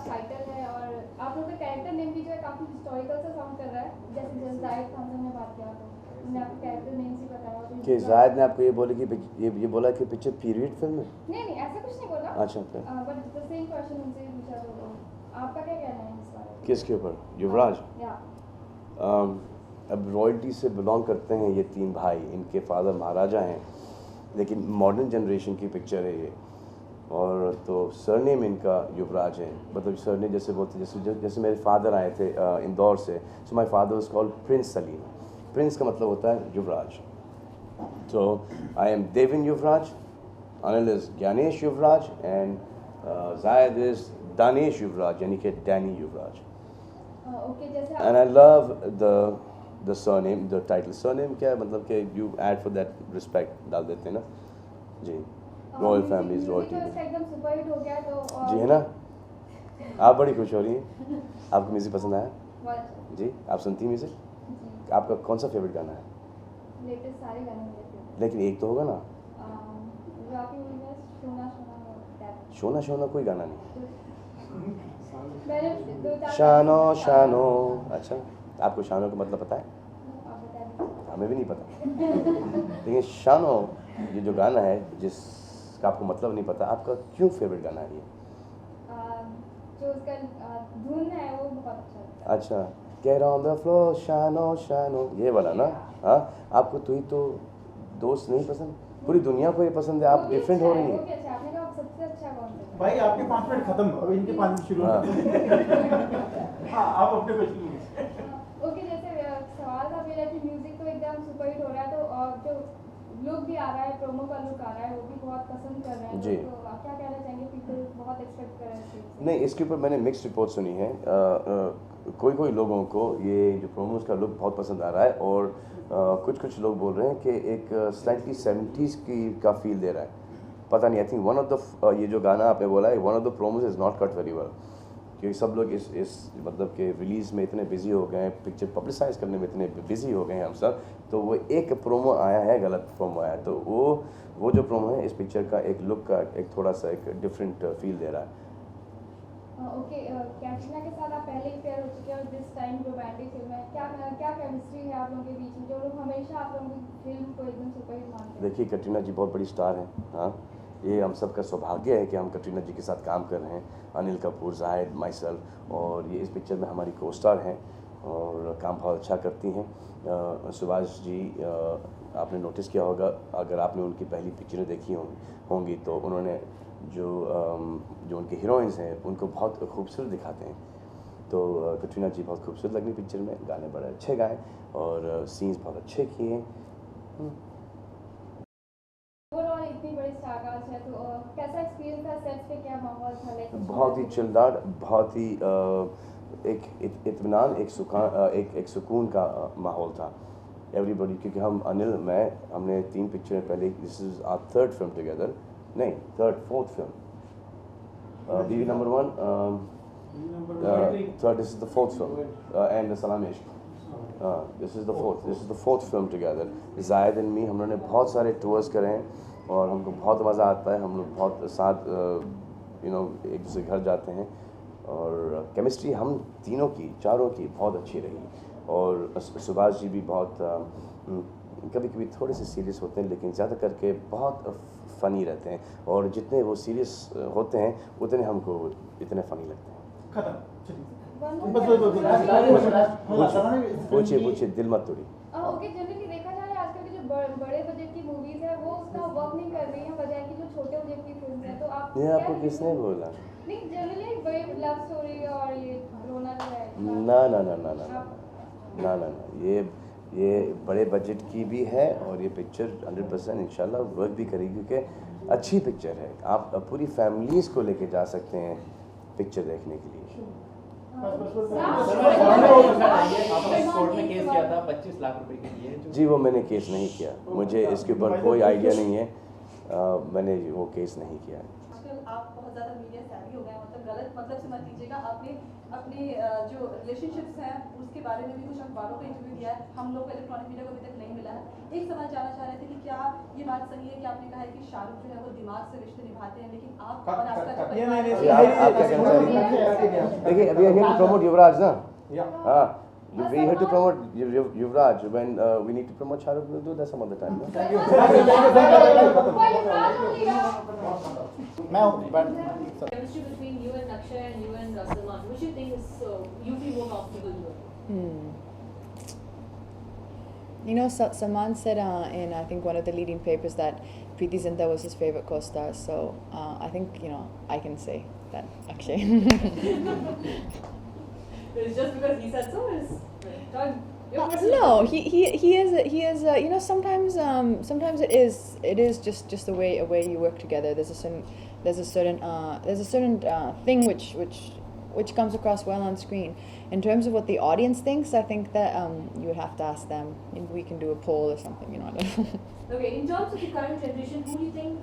युवराज title है और आप लोगों का कैरेक्टर नेम भी जो है काफ़ी हिस्टोरिकल सा साउंड कर रहा है, जैसे जाहिद खान से हमने बात किया तो उन्होंने आपके कैरेक्टर नेम से बताया कि जाहिद ने आपको ये बोला कि ये बोला कि पिक्चर पीरियड फिल्म है? नहीं ऐसा कुछ नहीं बोला। अच्छा फिर बट द सेम क्वेश्चन उनसे पूछा तो आपका क्या कहना है इस बारे में? किसके ऊपर? युवराज? या अब रॉयल्टी से बिलोंग करते हैं ये तीन भाई, इनके फादर महाराजा हैं, लेकिन मॉडर्न जनरेशन की पिक्चर है ये। और तो सरनेम इनका युवराज है, मतलब सरनेम जैसे बोलते जैसे मेरे फादर आए थे इंदौर से, so my father was called prince Salim. Prince का मतलब होता है युवराज। तो I am Devin Yuvraj, Anil is Gyanesh Yuvraj and Zayed is Danesh Yuvraj, यानी कि डैनी युवराज। ओके जैसे and I love the surname, the title. Surname क्या है, मतलब कि you add for that respect डाल देते हैं ना जी। रॉयल फैमिलीज, रॉयल्टी एकदम सुपर हिट हो गया तो जी, है ना? आप बड़ी खुश हो रही हैं, आपको म्यूज़िक पसंद आया जी? आप सुनती हैं म्यूज़िक? आपका कौन सा फेवरेट गाना है? लेटेस्ट सारे गाने हैं, लेकिन एक तो होगा ना, रॉकी विलियम्स, शोना शोना शोना शोना कोई गाना नहीं। मैंने दो चार शानो शानो, अच्छा आपको शानो का मतलब पता है? आप बता दीजिए। हमें भी नहीं पता। लेकिन शानो ये जो गाना है जिसका आपको मतलब नहीं पता, आपका क्यों फेवरेट गाना है ये? जो उसका धुन है वो बहुत अच्छा लगता है। अच्छा, गेट ऑन द फ्लोर शानो शानो, ये वाला ना? हाँ, आपको तो ही तो दोस्त नहीं पसंद, पूरी दुनिया को ये पसंद है, आप डिफरेंट हो रही हैं। ओके अच्छा, आपने कहा सबसे अच्छा कौन सा? भाई आपके 5 मिनट खत्म, अब इनके 5 मिनट शुरू। हाँ आप अपने क्वेश्चन। ओके जैसे सवाल था मेरा कि म्यूजिक तो एकदम सुपर हिट हो रहा है तो जो लुक भी आ रहा है, प्रोमो का लुक आ रहा है, वो भी बहुत पसंद कर रहे हैं जी। तो आप क्या कहना चाहेंगे? पीपल बहुत एक्सपेक्ट कर रहे हैं। नहीं, इसके ऊपर मैंने मिक्स रिपोर्ट सुनी है। कोई लोगों को ये जो प्रोमोस का लुक बहुत पसंद आ रहा है और कुछ लोग बोल रहे हैं कि एक स्लाइटली 70s का फील दे रहा है। पता नहीं, I think one of the ये जो गाना आपने बोला है, one of the promos is not cut very well, क्योंकि सब लोग इस मतलब के रिलीज़ में इतने बिजी हो गए हैं, पिक्चर पब्लिसाइज करने में इतने बिजी हो गए हैं हम सब, तो वो एक प्रोमो आया है, गलत प्रोमो आया है, तो वो जो प्रोमो है इस पिक्चर का एक लुक का एक थोड़ा सा एक डिफरेंट फील दे रहा है। ओके कैटरीना के साथ आप पहले ही पेयर हो चुके हैं और दिस टाइम रोमांटिक फिल्म है, क्या केमिस्ट्री है आप लोगों के बीच में जो लोग हमेशा आप लोगों की फिल्म को एकदम सुपर हिट मानते हैं? देखिए, कटरीना जी बहुत बड़ी स्टार हैं। हाँ, ये हम सब का सौभाग्य है कि हम कटरीना जी के साथ काम कर रहे हैं। अनिल कपूर, जाहिद, माई सेल्फ, और ये इस पिक्चर में हमारी को स्टार हैं और काम बहुत अच्छा करती हैं। सुभाष जी, आपने नोटिस किया होगा, अगर आपने उनकी पहली पिक्चरें देखी होंगी तो उन्होंने जो उनके हीरोइंस हैं उनको बहुत खूबसूरत दिखाते हैं। तो कटरीना जी बहुत खूबसूरत लगी पिक्चर में, गाने बड़े अच्छे गाए और सीन्स बहुत अच्छे किए। ओवरऑल इतनी बड़ी स्टारकास्ट है तो कैसा एक्सपीरियंस था सेट्स पे, क्या माहौल था? लाइक बहुत ही चिल्लाट, बहुत ही एक इत्मीनान, एक सुकून का माहौल था एवरीबॉडी, क्योंकि हमने 3 पिक्चरें पहले, this is our 3rd film together, नहीं 4th film, Biwi number 1, third, this is the 4th film, and Salam Ishq, this is the 4th film together. जायद एंड मी, हम लोगों ने बहुत सारे टूर्स करे हैं और हमको बहुत मज़ा आता है, हम लोग बहुत साथ एक दूसरे घर जाते हैं और केमिस्ट्री हम तीनों की, चारों की बहुत अच्छी रही। और सुभाष जी भी बहुत कभी कभी थोड़े से सीरियस होते हैं, लेकिन ज़्यादा करके बहुत फ़नी रहते हैं, और जितने वो सीरियस होते हैं उतने हमको इतने फ़नी लगते हैं। पूछिए, दिल मत तोड़ी। ओके जनरली देखा जाए आजकल की जो बड़े बजट की मूवीज है वो उसका वर्क नहीं कर रही हैं, बजाय कि जो छोटे बजट की फिल्म है, तो आप ये आपको किसने बोला? नहीं जनरली बड़े लव स्टोरी और ये रोना जो है ना, ये बड़े बजट की भी है और ये पिक्चर 100% इंशाल्लाह वर्क भी करेगी, क्योंकि अच्छी पिक्चर है। आप पूरी फैमिलीज़ को लेके जा सकते हैं पिक्चर देखने के लिए। कोर्ट में केस किया था 25 लाख रुपए के लिए। जी, वो मैंने केस नहीं किया, मुझे इसके ऊपर कोई आइडिया नहीं है, मैंने वो केस नहीं किया है। आप बहुत ज़्यादा मीडिया savvy हो गए हैं, मतलब गलत मतलब से मत लीजिएगा, आपने अपने जो रिलेशनशिप्स हैं उसके बारे में भी कुछ अखबारों को इंटरव्यू दिया है, हम लोग को इलेक्ट्रॉनिक मीडिया को अभी तक नहीं मिला है। एक सवाल जानना चाह रहे थे कि क्या ये बात सही है कि आपने कहा है कि शाहरुख जो है वो दिमाग से रिश्ते निभाते हैं, लेकिन आप और आपका जो ये परिवार नहीं, है- आप क्या कहना चाह रही हैं? देखिए अभी here to promote युवराज ना हाँ we here to promote Yuvraj when we need to promote Shahrukh we'll do that some other time no? Thank you. Why Yuvraj only now? मैं हूँ, but- Chemistry between you and Akshay and you and Salman, which you think is you feel more comfortable with? You know, Salman said in I think one of the leading papers that Preeti Zinta was his favorite co-star. So I think I can say that Akshay. It's just because he said so. Is No, he is sometimes it is just a way you work together. There's a certain thing which comes across well on screen. In terms of what the audience thinks, I think that you would have to ask them. Maybe we can do a poll or something. I don't know. Okay, in terms of the current generation, who do you think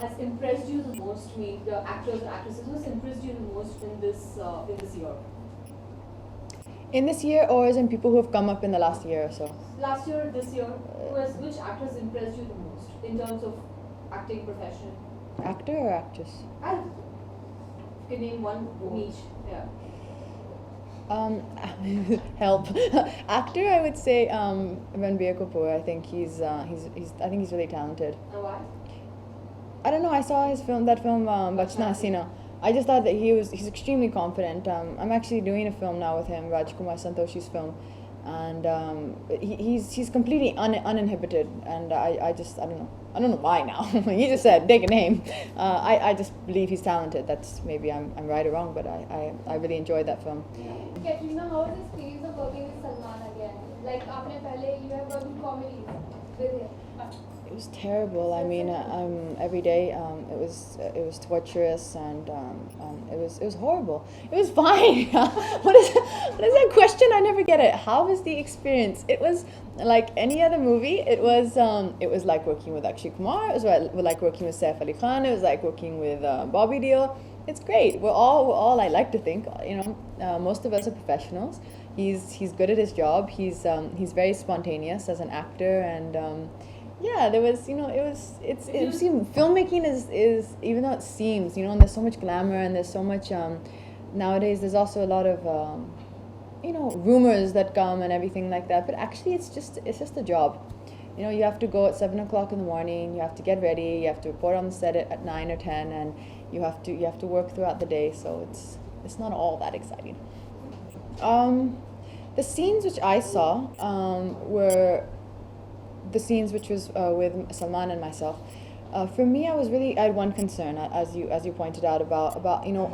has impressed you the most? I mean, the actors or actresses who has impressed you the most in this year? In this year, or as in people who have come up in the last year or so? Last year, this year, which actors impressed you the most in terms of acting profession? Actor or actress? I can name one each. Yeah. Help. Actor, I would say Ranbir Kapoor. I think he's really talented. And why? I don't know. I saw that film Bachna Hasina. I just thought that he's extremely confident. I'm actually doing a film now with him, Rajkumar Santoshi's film, and he's completely uninhibited. And I don't know why now. He just said take a name. I just believe he's talented. That's maybe I'm right or wrong, but I really enjoyed that film. Katrina, how is the experience of working with Salman again? Like आपने पहले you have worked in comedies with him. It was terrible. I mean, every day it was torturous and it was horrible. It was fine. What is that question? I never get it. How was the experience? It was like any other movie. It was like working with Akshay Kumar. It was like working with Saif Ali Khan. It was like working with Bobby Deol. It's great. We're all I like to think. Most of us are professionals. He's good at his job. He's very spontaneous as an actor and. Yeah, there was, filmmaking is even though it seems, and there's so much glamour and there's so much, nowadays there's also a lot of, rumors that come and everything like that, but actually it's just a job. You have to go at 7 o'clock in the morning, you have to get ready, you have to report on the set at 9 or 10, and you have to work throughout the day, so it's not all that exciting. The scenes which I saw were the scenes which was with Salman and myself. For me, I had one concern, as you pointed out about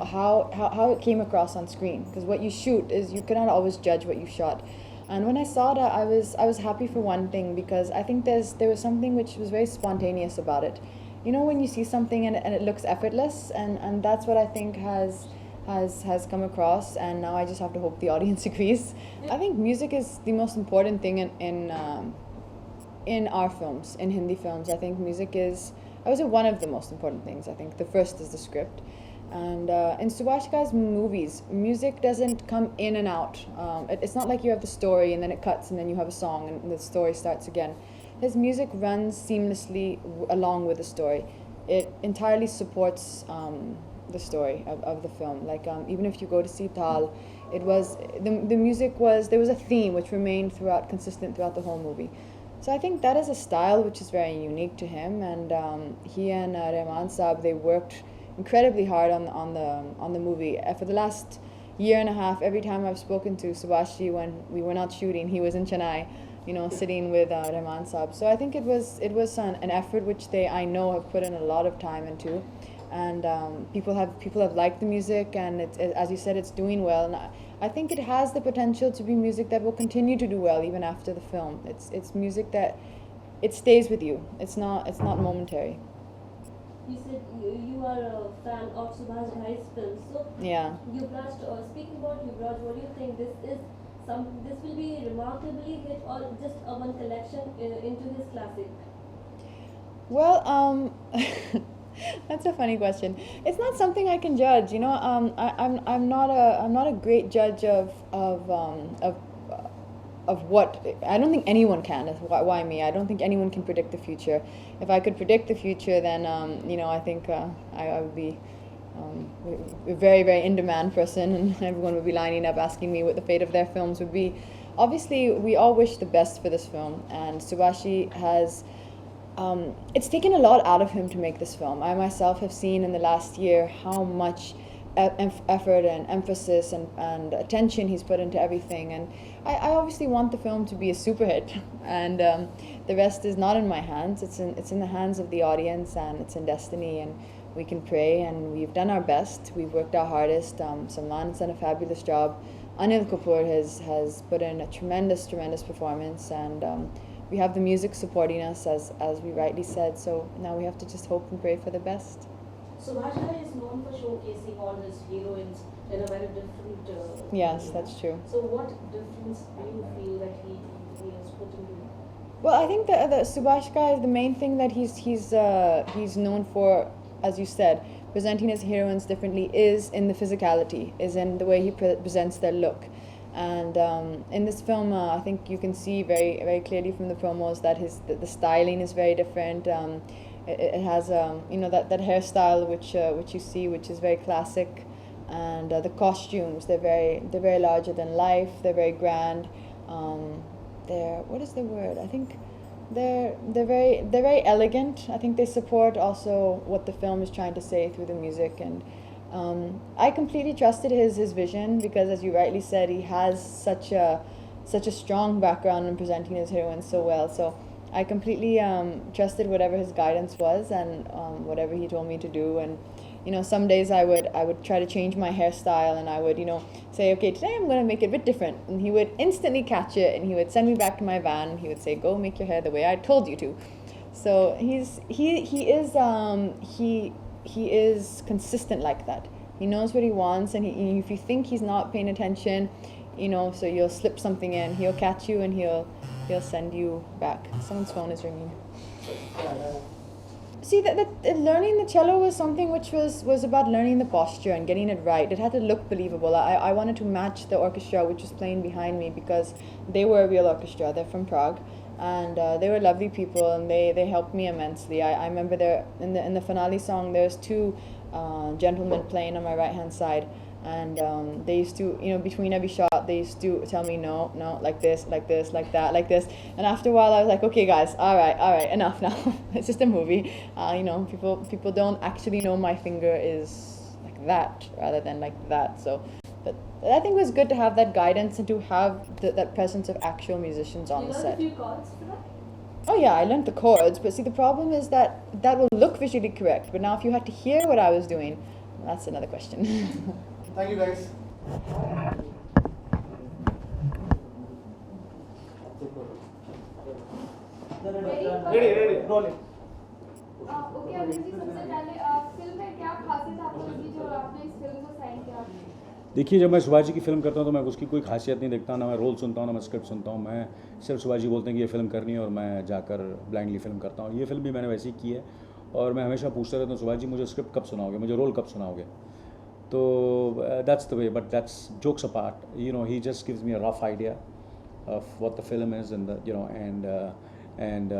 how it came across on screen, because what you shoot is you cannot always judge what you shot. And when I saw that, I was happy for one thing, because I think there was something which was very spontaneous about it. When you see something and it looks effortless, and that's what I think has come across, and now I just have to hope the audience agrees. I think music is the most important thing in our films, in Hindi films. I think music is, I would say, one of the most important things. I think the first is the script. And in Subhashika's movies, music doesn't come in and out. It's not like you have the story and then it cuts and then you have a song and the story starts again. His music runs seamlessly along with the story. It entirely supports the story of the film. Like even if you go to see Tal, it was, the music was, there was a theme which remained consistent throughout the whole movie. So I think that is a style which is very unique to him, and he and Rehman Saab, they worked incredibly hard on the movie. For the last year and a half, every time I've spoken to Subhashi when we were not shooting, he was in Chennai, sitting with Rehman Saab. So I think it was an effort which I know have put in a lot of time into, and people have liked the music, and as you said, it's doing well. And I think it has the potential to be music that will continue to do well even after the film. It's music that it stays with you. It's not momentary. You said you are a fan of Subhash Ghai's films. So Yeah. Yuvraj, speaking about Yuvraj, what do you think? This will be remarkably hit or just a one collection into his classic? Well, That's a funny question. It's not something I can judge. You know, I'm not a great judge of what. I don't think anyone can. Why me? I don't think anyone can predict the future. If I could predict the future, then you know, I think I would be a very, very in-demand person, and everyone would be lining up asking me what the fate of their films would be. Obviously, we all wish the best for this film, and Subhashi has. It's taken a lot out of him to make this film. I myself have seen in the last year how much effort and emphasis and attention he's put into everything, and I obviously want the film to be a super hit, and the rest is not in my hands. It's in the hands of the audience, and it's in destiny, and we can pray, and we've done our best. We've worked our hardest. Salman's done a fabulous job. Anil Kapoor has put in a tremendous performance, and we have the music supporting us, as we rightly said. So now we have to just hope and pray for the best. Subhash is known for showcasing all his heroines in a very different. Yes, that's true. So what difference do you feel that he has put into? Well, I think the Subhash guy, the main thing that he's known for, as you said, presenting his heroines differently, is in the physicality, is in the way he presents their look. And in this film, I think you can see very, very clearly from the promos that the styling is very different. It has you know, that hairstyle which you see, which is very classic, and the costumes, they're very larger than life. They're very grand. What is the word? I think they're very elegant. I think they support also what the film is trying to say through the music, and I completely trusted his vision, because, as you rightly said, he has such a strong background in presenting his heroines so well. So I completely trusted whatever his guidance was, and whatever he told me to do. And you know, some days I would try to change my hairstyle, and I would, you know, say, okay, today I'm going to make it a bit different, and he would instantly catch it, and he would send me back to my van, and he would say, go make your hair the way I told you to. So he is consistent like that. He knows what he wants, and if you think he's not paying attention, you know, so you'll slip something in, he'll catch you, and he'll send you back. Someone's phone is ringing. See, that learning the cello was something which was about learning the posture and getting it right. It had to look believable. I wanted to match the orchestra which was playing behind me, because they were a real orchestra. They're from Prague, and they were lovely people, and they helped me immensely. I remember there in the finale song, there's two gentlemen playing on my right hand side, and they used to, you know, between every shot, they used to tell me, no, like this, like that, like this. And after a while, I was like, okay, guys, all right, enough now. It's just a movie. You know, people don't actually know my finger is like that rather than like that. So, but I think it was good to have that guidance and to have that presence of actual musicians on the set. You learned a few chords for that? Oh yeah, I learned the chords, but see, the problem is that will look visually correct. But now, if you had to hear what I was doing, that's another question. Thank you, guys. Ready? Rolling. Okay, Anil ji, सबसे पहले film में क्या खासियत आपको लगी जो आपने इस फिल्म को साइन किया? देखिए, जब मैं शिवाजी की फ़िल्म करता हूँ तो मैं उसकी कोई खासियत नहीं देखता, ना मैं रोल सुनता हूँ, ना मैं स्क्रिप्ट सुनता हूँ। मैं सिर्फ शिवाजी बोलते हैं कि ये फ़िल्म करनी है, और मैं जाकर ब्लाइंडली फ़िल्म करता हूँ। ये फ़िल्म भी मैंने वैसे ही की है, और मैं हमेशा पूछता रहता हूँ, शिवाजी मुझे स्क्रिप्ट कब सुनाओगे, मुझे रोल कब सुनाओगे? तो that's the way, but that's jokes apart, you know, he just gives me a rough idea of what the film is, and you know, and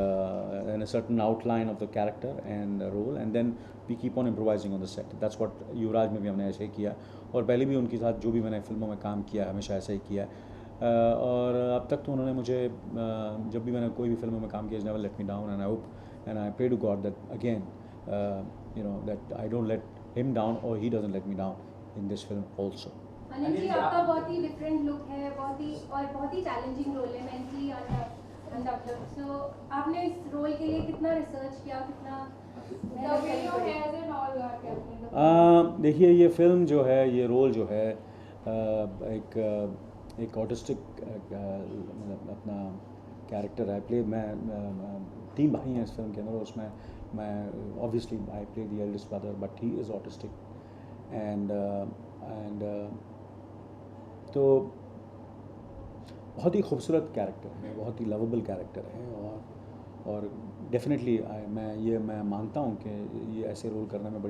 a certain outline of the character and the role, and then we keep on improvising on the set. That's what युवराज में भी हमने ऐसे ही किया, और पहले भी उनके साथ जो भी मैंने फिल्मों में काम किया हमेशा ऐसे ही किया। और अब तक तो उन्होंने मुझे जब भी मैंने कोई भी फिल्मों में काम किया, never let me down, and I hope and I pray to God that again you know, that I don't let him down, or he doesn't let me down in this film also. Anil ji, आपका बहुत ही different look है, बहुत ही challenging role है, mentally undeveloped. सो आपने इस role के लिए कितना रिसर्च किया, कितना देखिए, ये फिल्म जो है, ये रोल जो है, एक ऑटिस्टिक मतलब अपना कैरेक्टर है प्ले। मैं 3 भाई हैं इस फिल्म के अंदर, उसमें मैं obviously I play the eldest brother, but he is autistic, and तो बहुत ही खूबसूरत कैरेक्टर है, बहुत ही लवेबल कैरेक्टर है, और डेफिनेटली मैं मानता हूँ कि ये ऐसे रोल करने में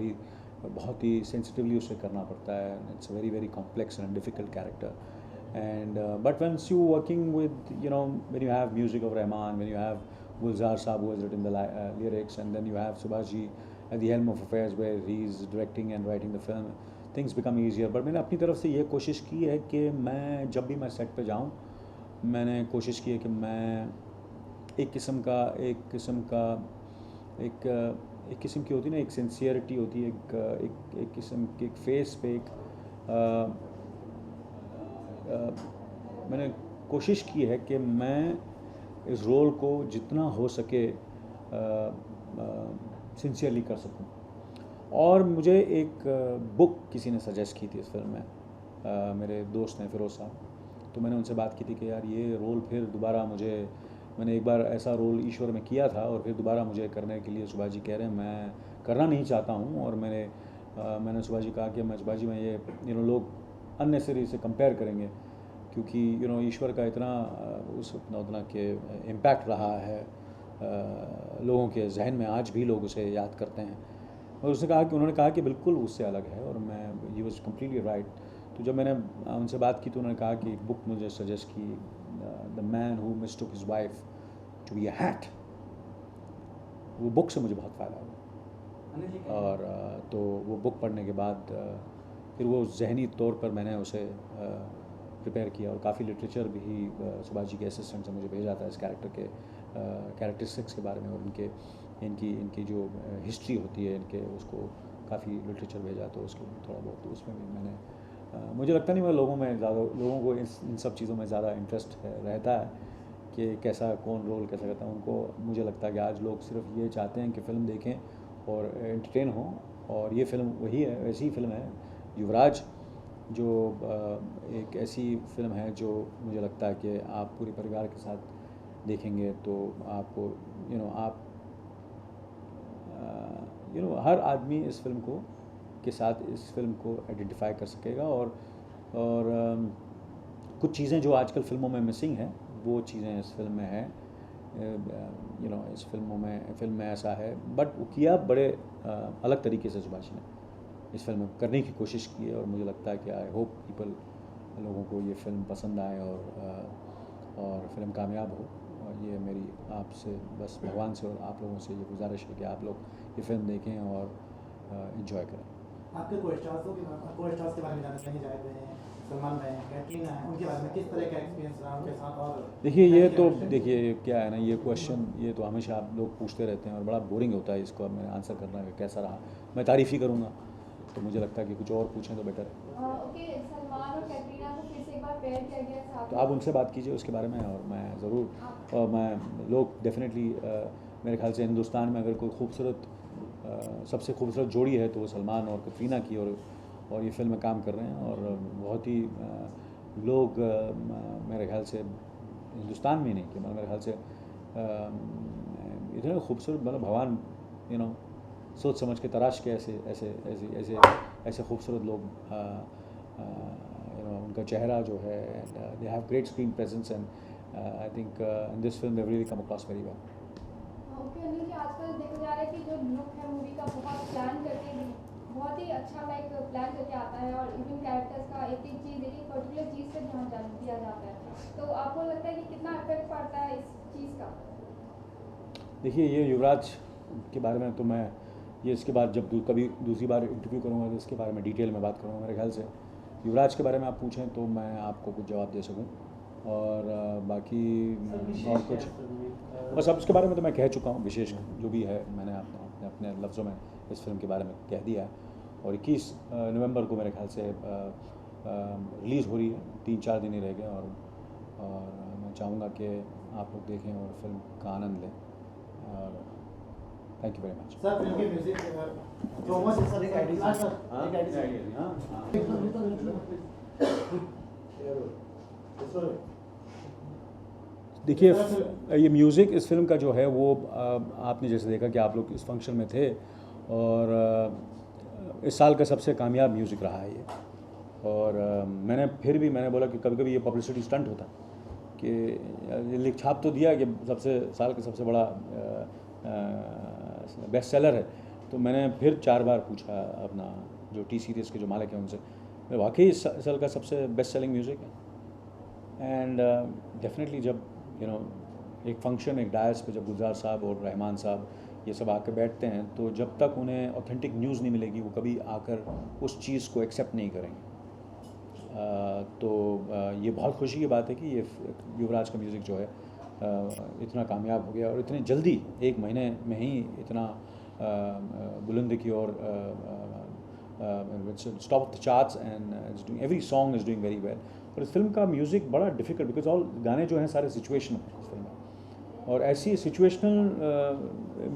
बहुत ही सेंसिटिवली उसे करना पड़ता है. It's a very very complex and difficult character. And but once you working with, when you have music of Rahman, when you have Gulzar Saab who has written the lyrics, and then you have Subhash ji at the helm of affairs where he is directing and writing the film, things become easier. But मैंने अपनी तरफ से ये कोशिश की है कि मैं जब भी मैं सेट पे जाऊँ, मैंने कोशिश की है कि मैं एक किस्म की होती है ना, एक सिंसियरिटी होती है, एक किस्म की एक फेस पे मैंने कोशिश की है कि मैं इस रोल को जितना हो सके सिंसियरली कर सकूं. और मुझे एक बुक किसी ने सजेस्ट की थी इस फिल्म में, मेरे दोस्त हैं फिरोज़ साहब. तो मैंने उनसे बात की थी कि यार ये रोल फिर दोबारा मैंने एक बार ऐसा रोल ईश्वर में किया था और फिर दोबारा मुझे करने के लिए सुभाष जी कह रहे हैं, मैं करना नहीं चाहता हूँ. और मैंने सुभाष जी कहा कि सुभाष जी मैं ये लोग अननेसेसरी से कंपेयर करेंगे, क्योंकि ईश्वर का उतना के इम्पैक्ट रहा है लोगों के जहन में, आज भी लोग उसे याद करते हैं. और उन्होंने कहा कि बिल्कुल उससे अलग है, और ही वॉज कम्प्लीटली राइट. तो जब मैंने उनसे बात की तो उन्होंने कहा कि बुक मुझे सजेस्ट की, the man who mistook his wife to be a hat. वो बुक से मुझे बहुत फ़ायदा हुआ. और तो वो बुक पढ़ने के बाद फिर वो जहनी तौर पर मैंने उसे प्रिपेयर किया, और काफ़ी लिटरेचर भी सुभाष जी के असिस्टेंट से मुझे भेजा था इस कैरेक्टर के कैरेक्टरिस्टिक्स के बारे में, और इनकी जो हिस्ट्री होती है इनके, उसको काफ़ी लिटरेचर भेजा. तो उसको थोड़ा बहुत उसमें भी मैंने मुझे लगता नहीं, मैं लोगों को इन सब चीज़ों में ज़्यादा इंटरेस्ट रहता है कि कौन रोल कैसा करता है. उनको मुझे लगता है कि आज लोग सिर्फ ये चाहते हैं कि फ़िल्म देखें और एंटरटेन हों, और ये फ़िल्म वही है, ऐसी ही फ़िल्म है युवराज, जो एक ऐसी फिल्म है जो मुझे लगता है कि आप पूरे परिवार के साथ देखेंगे तो आपको हर आदमी इस फिल्म के साथ इस फिल्म को आइडेंटिफाई कर सकेगा. और कुछ चीज़ें जो आजकल फिल्मों में मिसिंग हैं, वो चीज़ें इस फिल्म में हैं. इस फिल्म में ऐसा है, बट वो किया बड़े अलग तरीके से सुभाष ने इस फिल्म में करने की कोशिश की है. और मुझे लगता है कि आई होप लोगों को ये फिल्म पसंद आए और फिल्म कामयाब हो. और ये मेरी आपसे, बस भगवान से और आप लोगों से ये गुजारिश है कि आप लोग ये फिल्म देखें और इन्जॉय करें. आपके को-स्टार्स के बारे में जानना चाहिए. जाहिद हैं, सलमान भाई हैं, कैटरीना हैं, उनके बारे में किस तरह का एक्सपीरियंस रहा उनके साथ? और देखिए क्या है ना, ये क्वेश्चन ये तो हमेशा आप लोग पूछते रहते हैं और बड़ा बोरिंग होता है इसको मैं आंसर करना कि कैसा रहा. मैं तारीफ़ ही करूँगा, तो मुझे लगता है कि कुछ और पूछें तो बेटर है. ओके, सलमान और कैटरीना को फिर से एक बार पेयर किया गया साथ. तो आप उनसे बात कीजिए उसके बारे में, और मैं ज़रूर, और लोग डेफिनेटली मेरे ख्याल से हिंदुस्तान में अगर कोई सबसे खूबसूरत जोड़ी है तो वो सलमान और कैटरीना की, और ये फिल्म में काम कर रहे हैं. और बहुत ही लोग मेरे ख्याल से हिंदुस्तान में नहीं कि मेरे ख्याल से इतने खूबसूरत, भगवान सोच समझ के तराश के ऐसे खूबसूरत लोग, उनका चेहरा जो है, they have great screen presence, and I think in this film they really come across very well. Okay Anil ji, आजकल देखा जा रहा है कि जो लुक है मूवी का बहुत प्लान करके, बहुत ही अच्छा प्लान करके आता है, और इवन कैरेक्टर्स का एक चीज़, एक पर्टिकुलर चीज़ पे ध्यान दिया जाता है. तो आपको लगता है कि कितना इफेक्ट पड़ता है इस चीज़ का? देखिए, ये युवराज के बारे में तो मैं इसके बाद जब कभी दूसरी बार इंटरव्यू करूँगा तो इसके बारे में डिटेल में बात करूँगा. मेरे ख्याल से युवराज के बारे में आप पूछें तो मैं आपको कुछ जवाब दे सकूँ, और बाकी और कुछ बस अब उसके बारे में तो मैं कह चुका हूँ. विशेष जो भी है मैंने अपने लफ्ज़ों में इस फिल्म के बारे में कह दिया. और 21 नवंबर को मेरे ख्याल से रिलीज़ हो रही है, 3-4 दिन ही रह गए, और मैं चाहूँगा कि आप लोग देखें और फिल्म का आनंद लें. और thank you very much. Sir, film की म्यूजिक प्रोमो से सर एक आइडिया सर, एक आइडिया. देखिए, ये म्यूज़िक इस फिल्म का जो है वो आपने जैसे देखा कि आप लोग इस फंक्शन में थे, और इस साल का सबसे कामयाब म्यूज़िक रहा है ये. और मैंने बोला कि कभी कभी ये पब्लिसिटी स्टंट होता कि छाप तो दिया कि साल का सबसे बड़ा बेस्ट सेलर है, तो मैंने फिर 4 बार पूछा अपना जो टी सीरीज़ के जो मालिक हैं उनसे, वाकई इस साल का सबसे बेस्ट सेलिंग म्यूज़िक है। एंड डेफिनेटली जब एक फंक्शन, एक डायस पे जब गुलजार साहब और रहमान साहब ये सब आकर बैठते हैं, तो जब तक उन्हें ऑथेंटिक न्यूज़ नहीं मिलेगी वो कभी आकर उस चीज़ को एक्सेप्ट नहीं करेंगे। ये बहुत खुशी की बात है कि ये युवराज का म्यूज़िक जो है इतना कामयाब हो गया और इतने जल्दी 1 महीने में ही इतना बुलंदी की और top of the charts and every song is doing very well. और इस फिल्म का म्यूज़िक बड़ा डिफ़िकल्ट, बिकॉज ऑल गाने जो हैं सारे सिचुएशनल हैं इस फिल्म में, और ऐसी सिचुएशनल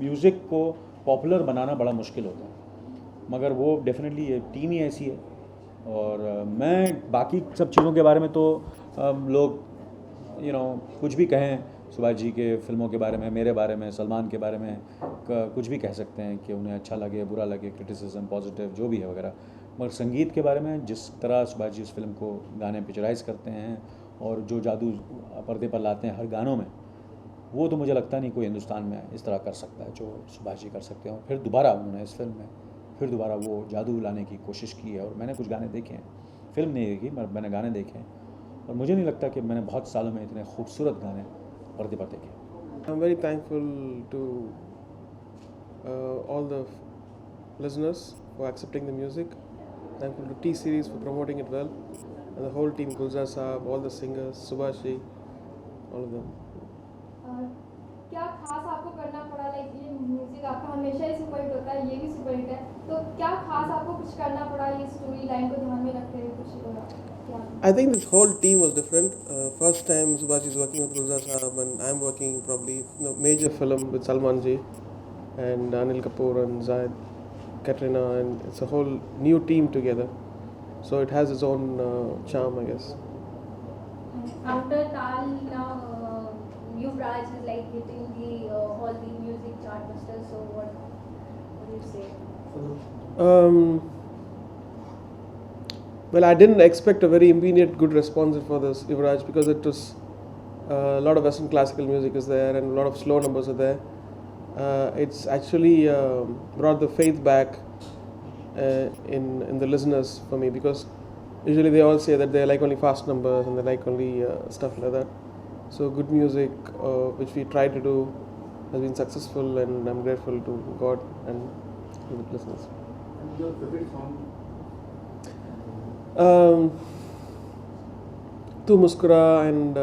म्यूज़िक को पॉपुलर बनाना बड़ा मुश्किल होता है, मगर वो डेफिनेटली ये टीम ही ऐसी है। और मैं बाकी सब चीज़ों के बारे में तो लोग कुछ भी कहें, सुभाष जी के फिल्मों के बारे में, मेरे बारे में, सलमान के बारे में कुछ भी कह सकते हैं कि उन्हें अच्छा लगे, बुरा लगे, क्रिटिसिज्म, पॉजिटिव जो भी है वगैरह, मगर संगीत के बारे में जिस तरह सुभाष जी इस फिल्म को गाने पिक्चराइज़ करते हैं और जो जादू पर्दे पर लाते हैं हर गानों में, वो तो मुझे लगता नहीं कोई हिंदुस्तान में इस तरह कर सकता है जो सुभाष जी कर सकते हैं। फिर दोबारा उन्होंने इस फिल्म में फिर दोबारा वो जादू लाने की कोशिश की है। और मैंने कुछ गाने देखे हैं, फिल्म नहीं देखी, मैंने गाने देखे हैं, और मुझे नहीं लगता कि मैंने बहुत सालों में इतने खूबसूरत गाने पर्दे पर देखे। I'm very thankful to all the listeners for accepting the music. Thankful to T Series for promoting it well, and the whole team, Gulzar Saab, all the singers, Subhash ji, all of them. क्या खास आपको करना पड़ा, like ये music आपका हमेशा ही superhit होता है, ये भी सुपरहिट है, तो क्या खास आपको कुछ करना पड़ा ये स्टोरी लाइन को ध्यान में रखते हुए कुछ? I think this whole team was different. First time Subhash is working with Gulzar Saab, and I'm working probably major film with Salman ji and Anil Kapoor and Zaid, Katrina, and it's a whole new team together. So it has its own charm, I guess. After Tal now, Yuvraj is like hitting all the music chartbusters. So what do you say? Well, I didn't expect a very immediate good response for this Yuvraj, because it was a lot of Western classical music is there and a lot of slow numbers are there. It's actually brought the faith back in the listeners for me, because usually they all say that they like only fast numbers and they like only stuff like that. So good music, which we try to do, has been successful, and I'm grateful to God and to the listeners. And your favorite song? Tu Muskura and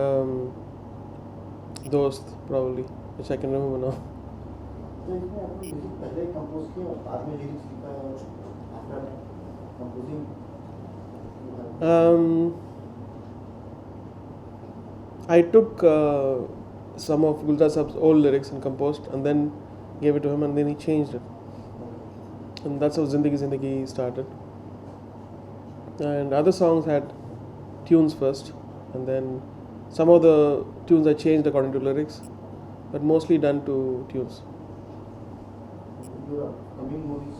Dost, probably, which I can remember now. तो इसमें आपने music पहले compose किया और बाद में lyrics लिखा है, और after composing I took some of Gulzar Saab's old lyrics and composed, and then gave it to him, and then he changed it. And that's how Zindagi Zindagi started. And other songs had tunes first, and then some of the tunes I changed according to lyrics, but mostly done to tunes. your upcoming movies?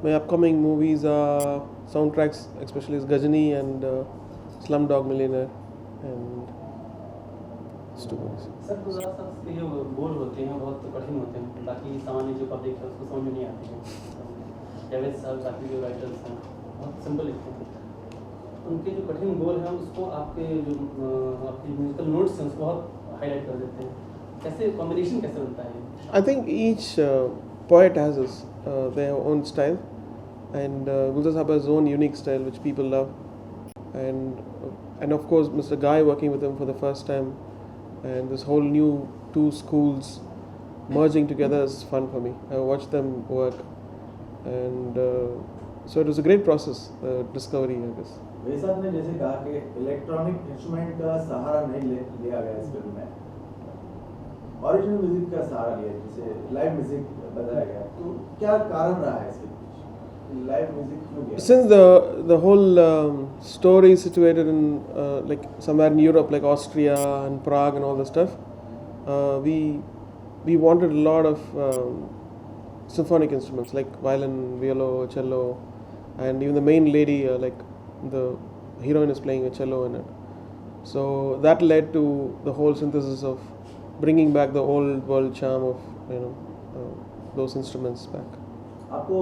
My upcoming movies are soundtracks, especially is Gajani and Slumdog Millionaire, and it's two movies. Sir Gulzar साहब के जो बोल होते हैं बहुत कठिन होते हैं, बाकी सामान्य जो पब्लिक है उसको समझ में नहीं आती है। जावेद साहब बाकी जो राइटर्स हैं बहुत सिंपल लिखते हैं, उनके जो कठिन बोल हैं उसको आपके जो आपकी म्यूजिकल नोट्स हैं उसको बहुत हाईलाइट कर देते हैं। कैसे कॉम्बिनेशन कैसे बनता है? I think each poet has their own style, and Gulzar Saab has his own unique style which people love, and of course Mr. Guy working with him for the first time, and this whole new two schools merging together is fun for me. I watched them work, and so it was a great process, discovery, I guess. वैसाद ने जैसे कहा कि electronic instrument का सहारा नहीं लिया गया इस film में, ओरिजिनल म्यूजिक का सहारा लिया, जैसे लाइव म्यूजिक बताया गया, तो क्या कारण रहा है इसके पीछे? लाइव म्यूजिक क्यों गया? Since the whole story is situated in like somewhere in Europe, like Austria and Prague and all the stuff, we wanted a lot of symphonic instruments like violin, violo, cello, and even the main lady, like the heroine is playing a cello in it. So that led to the whole synthesis of bringing back the old world charm of those instruments back. आपको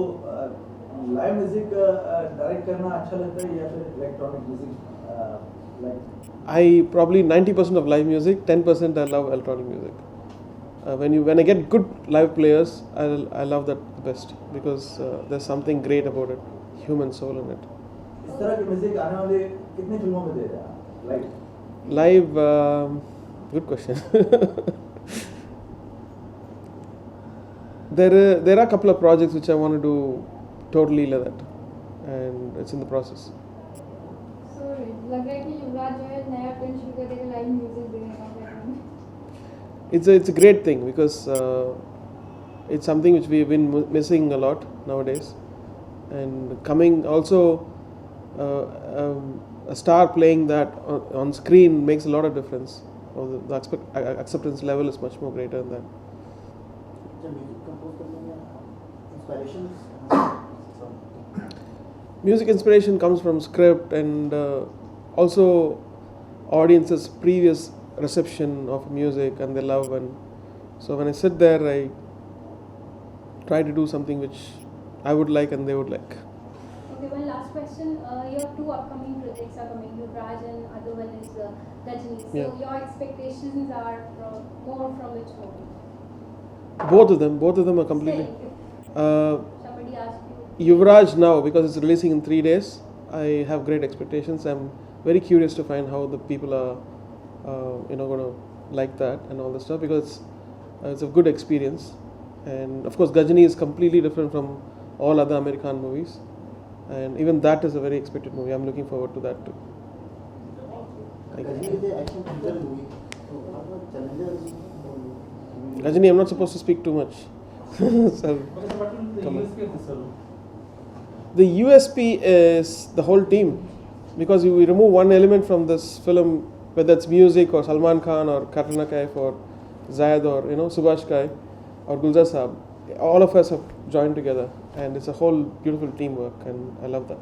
live music direct करना अच्छा लगता है या फिर electronic music like I probably 90% of live music, 10% I love electronic music. When I get good live players, I love that the best because there's something great about it, human soul in it. इस तरह की music आने वाले कितनी फिल्मों में दे रहे हैं like Live, good question. There are a couple of projects which I want to do totally like that, and it's in the process. So लग रहा है कि युवराज जो है नया ट्रेंड शुरू कर देगा लाइव म्यूजिक देने का platform. It's a great thing because it's something which we've been missing a lot nowadays, and coming also a star playing that on screen makes a lot of difference. Or the acceptance level is much more greater than that. जब music compose करने में inspiration Music inspiration comes from script and also audience's previous reception of music and their love, and so when I sit there I try to do something which I would like and they would like. Okay, one last question. Your two upcoming projects are coming, Yuvraj and other one is Rajni. So Yeah. your expectations are more from which movie? Both of them are completely. Somebody asked you. Yuvraj now, because it's releasing in 3 days, I have great expectations. I'm very curious to find how the people are, going to like that and all this stuff because it's a good experience. And of course, Gajani is completely different from all other American movies, and even that is a very expected movie. I'm looking forward to that too. Ghajini with action thriller movie तो आपका challenges Gajani, I'm not supposed to speak too much. So, What will the Come on. USP of this film? the USP is the whole team because we remove one element from this film, whether it's music or Salman Khan or Katrina Kaif or Zayed or Subhash Kai or Gulzar Saab. All of us have joined together and it's a whole beautiful teamwork and I love that.